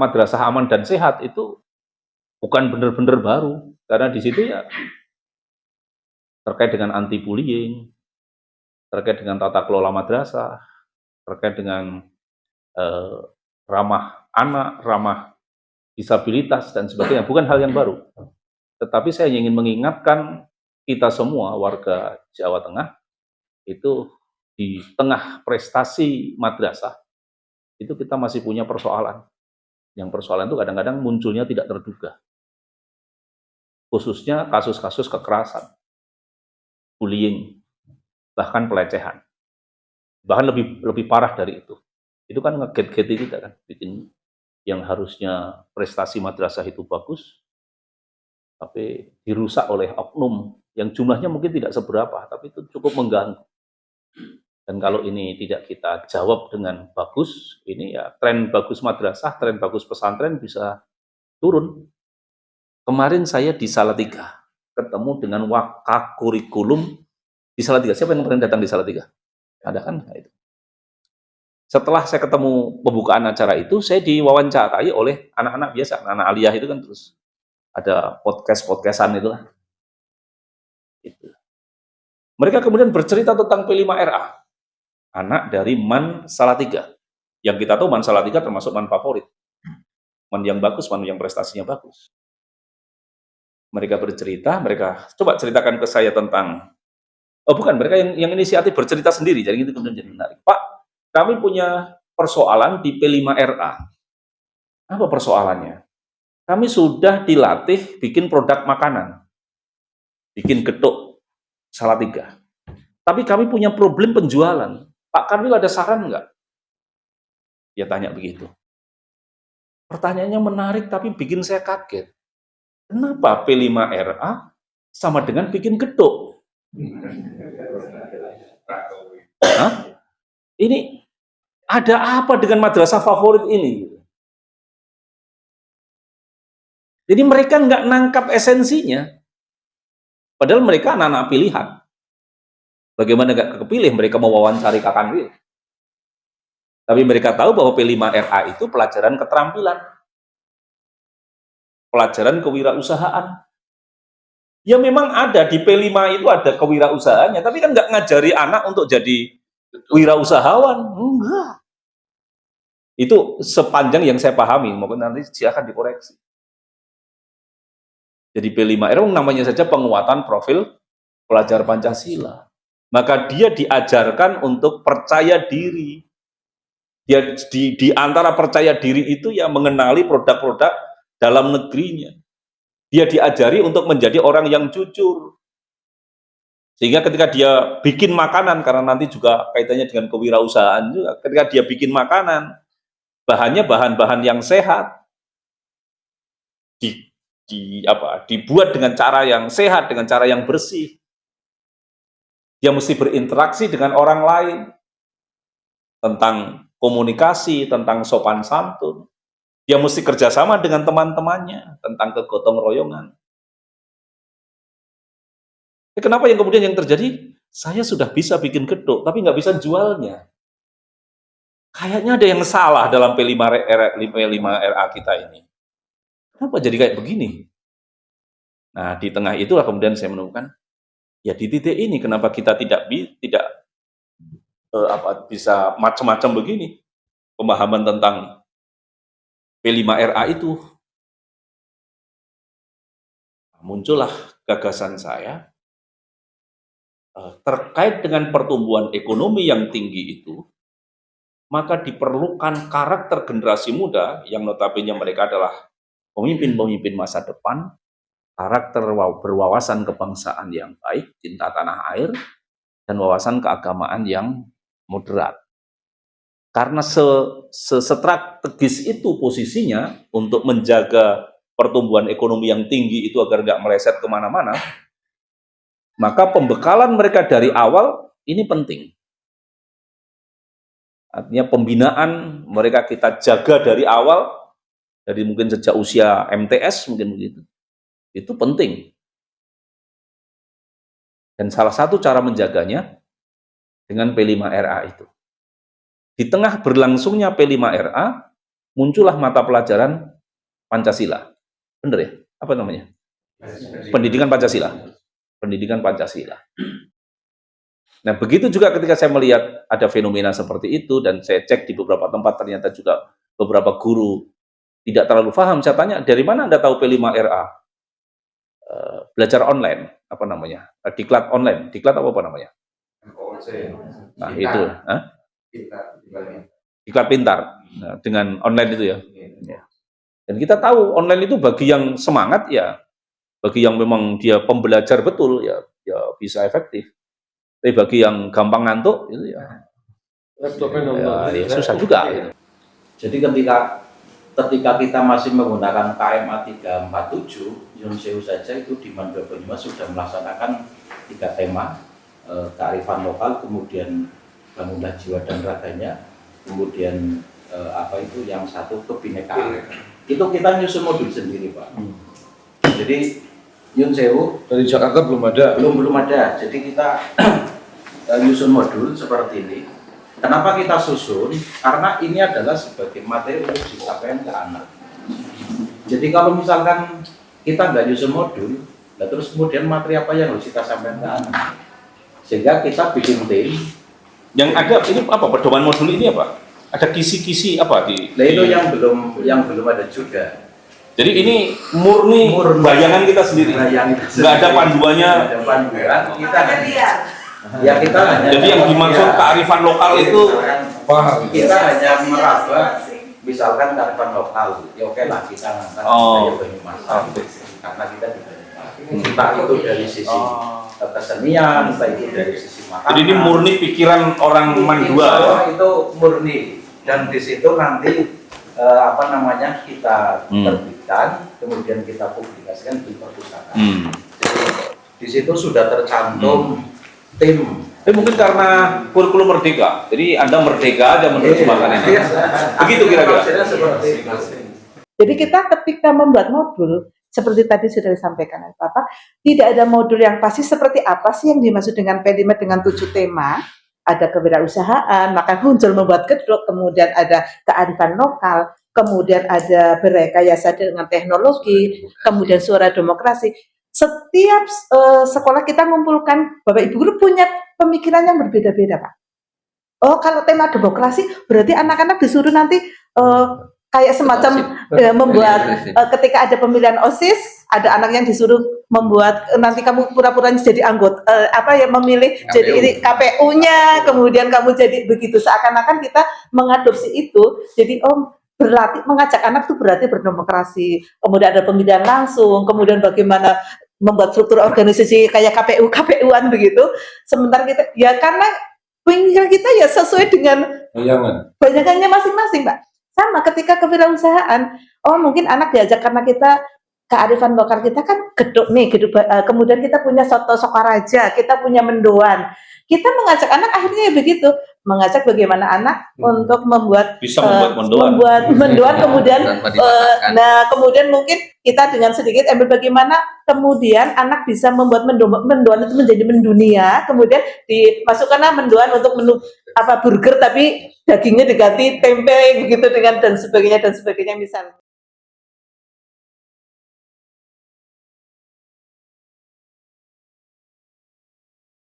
madrasah aman dan sehat itu bukan benar-benar baru, karena di situ ya terkait dengan anti bullying, terkait dengan tata kelola madrasah, terkait dengan eh, ramah anak, ramah disabilitas dan sebagainya, bukan hal yang baru. Tetapi saya ingin mengingatkan kita semua warga Jawa Tengah itu di tengah prestasi madrasah itu kita masih punya persoalan. Yang persoalan itu kadang-kadang munculnya tidak terduga. Khususnya kasus-kasus kekerasan, bullying, bahkan pelecehan. Bahkan lebih parah dari itu. Itu kan ngeget-geti kita kan, bikin yang harusnya prestasi madrasah itu bagus, tapi dirusak oleh oknum yang jumlahnya mungkin tidak seberapa, tapi itu cukup mengganggu. Dan kalau ini tidak kita jawab dengan bagus, ini ya tren bagus madrasah, tren bagus pesantren bisa turun. Kemarin saya di Salatiga, ketemu dengan wakak kurikulum di Salatiga. Siapa yang kemarin datang di Salatiga? Ada kan? Nah, itu. Setelah saya ketemu pembukaan acara itu, saya diwawancarai oleh anak-anak biasa, anak-anak aliyah itu kan, terus ada podcast-podcastan itulah. Itu. Mereka kemudian bercerita tentang P5RA, anak dari Man Salatiga. Yang kita tahu Man Salatiga termasuk man favorit. Man yang bagus, man yang prestasinya bagus. Mereka bercerita, mereka coba ceritakan ke saya tentang, oh bukan, mereka yang inisiatif bercerita sendiri, jadi itu kemudian jadi menarik. Pak, kami punya persoalan di P5RA. Apa persoalannya? Kami sudah dilatih bikin produk makanan, bikin getuk Salatiga. Tapi kami punya problem penjualan. Pak Kanwil ada saran nggak? Dia tanya begitu. Pertanyaannya menarik tapi bikin saya kaget. Kenapa P5RA sama dengan bikin getuk? Hah? Ini ada apa dengan madrasah favorit ini? Jadi mereka nggak nangkap esensinya. Padahal mereka anak-anak pilihan. Bagaimana nggak kepilih mereka mau wawancari Kak Kanwil? Tapi mereka tahu bahwa P5RA itu pelajaran keterampilan. Pelajaran kewirausahaan. Ya memang ada, di P5 itu ada kewirausahaannya, tapi kan nggak ngajari anak untuk jadi wirausahawan. Enggak. Itu sepanjang yang saya pahami, mungkin nanti silakan dikoreksi. Jadi P5RA namanya saja penguatan profil pelajar Pancasila. Maka dia diajarkan untuk percaya diri. Dia di antara percaya diri itu ya mengenali produk-produk dalam negerinya. Dia diajari untuk menjadi orang yang jujur. Sehingga ketika dia bikin makanan, karena nanti juga kaitannya dengan kewirausahaan juga, ketika dia bikin makanan, bahannya bahan-bahan yang sehat, dibuat dengan cara yang sehat, dengan cara yang bersih. Dia mesti berinteraksi dengan orang lain tentang komunikasi, tentang sopan santun. Dia mesti kerjasama dengan teman-temannya tentang kegotong royongan. Kenapa yang kemudian yang terjadi? Saya sudah bisa bikin gedung, tapi nggak bisa jualnya. Kayaknya ada yang salah dalam P5RA kita ini. Kenapa jadi kayak begini? Nah, di tengah itulah kemudian saya menemukan, ya di titik ini kenapa kita tidak bisa macam-macam begini pemahaman tentang P5RA itu. Muncullah gagasan saya terkait dengan pertumbuhan ekonomi yang tinggi itu, maka diperlukan karakter generasi muda yang notabene mereka adalah pemimpin-pemimpin masa depan, karakter berwawasan kebangsaan yang baik, cinta tanah air, dan wawasan keagamaan yang moderat. Karena strategis itu posisinya untuk menjaga pertumbuhan ekonomi yang tinggi itu agar nggak meleset kemana-mana, maka pembekalan mereka dari awal ini penting. Artinya pembinaan mereka kita jaga dari awal, dari mungkin sejak usia MTS mungkin begitu. Itu penting. Dan salah satu cara menjaganya dengan P5RA itu. Di tengah berlangsungnya P5RA, muncullah mata pelajaran Pancasila. Bener ya? Apa namanya? Pendidikan Pancasila. Pendidikan Pancasila. Nah, begitu juga ketika saya melihat ada fenomena seperti itu, dan saya cek di beberapa tempat, ternyata juga beberapa guru tidak terlalu paham. Saya tanya, dari mana Anda tahu P5RA? Belajar online, apa namanya? Diklat online. Diklat apa namanya? Nah, itu. Diklat pintar. Nah, dengan online itu ya. Dan kita tahu online itu bagi yang semangat ya, bagi yang memang dia pembelajar betul ya bisa efektif. Tapi bagi yang gampang ngantuk itu ya susah juga gitu. Jadi ketika kita masih menggunakan KMA 347, Nyun Sewu saja itu di Man 25 sudah melaksanakan 3 tema, kearifan lokal, kemudian bangunlah jiwa dan raganya, kemudian yang satu kebinekaan. Itu kita nyusun modul sendiri, Pak. Jadi Nyun Sewu dari Jakarta belum ada. Jadi kita nyusun modul seperti ini. Kenapa kita susun? Karena ini adalah sebagai materi untuk disampaikan ke anak. Jadi kalau misalkan kita nggak nyusun modul, nah terus kemudian materi apa yang harus kita sampaikan ke anak? Sehingga kita bikin tim. Yang ada ini apa? Pedoman modul ini apa? Ada kisi-kisi apa di? Nah itu yang belum ada juga. Jadi ini murni bayangan kita sendiri. Nggak ada panduannya. Nggak ada panduan. Kita hanya. Jadi yang dimaksud kearifan lokal itu kita hanya meraba, misalkan kearifan lokal. Ya oke lah kita ngangkat budaya Banyumas. Karena kita di Banyumas. Entah itu dari sisi kesenian, entah itu dari sisi makanan. Jadi ini murni pikiran orang Mandua. Itu murni, dan di situ nanti kita terbitkan, kemudian kita publikasikan di perpustakaan. Jadi di situ sudah tercantum tim. Tapi mungkin karena kurikulum merdeka, jadi Anda merdeka aja menerjemahkan ini. Begitu kira-kira. Jadi kita ketika membuat modul, seperti tadi sudah disampaikan oleh Bapak, tidak ada modul yang pasti seperti apa sih yang dimaksud dengan P5 dengan 7 tema. Ada kewirausahaan, maka muncul membuat kedok, kemudian ada kearifan lokal, kemudian ada berekayasa dengan teknologi, kemudian suara demokrasi. Setiap sekolah kita mengumpulkan, Bapak Ibu guru punya pemikiran yang berbeda-beda, Pak. Oh, kalau tema demokrasi berarti anak-anak disuruh nanti kayak semacam membuat ketika ada pemilihan OSIS, ada anak yang disuruh membuat nanti kamu pura-pura jadi anggota memilih KPU. Jadi ini KPU-nya, kemudian kamu jadi begitu, seakan-akan kita mengadopsi itu. Jadi berlatih mengajak anak itu berarti berdemokrasi, kemudian ada pemilihan langsung, kemudian bagaimana membuat struktur organisasi kayak KPU-an begitu. Sementara kita ya karena pemikiran kita ya sesuai dengan bayangannya masing-masing, Pak. Sama ketika kewirausahaan, mungkin anak diajak karena kita kearifan lokal kita kan geduk nih, kemudian kita punya soto Sokaraja, kita punya mendoan. Kita mengajak anak akhirnya ya begitu, mengajak bagaimana anak untuk membuat mendoan kemudian kemudian mungkin kita dengan sedikit ambil bagaimana kemudian anak bisa membuat mendoan itu menjadi mendunia, kemudian dimasukkanlah mendoan untuk menu burger tapi dagingnya diganti tempe begitu dengan dan sebagainya misalnya.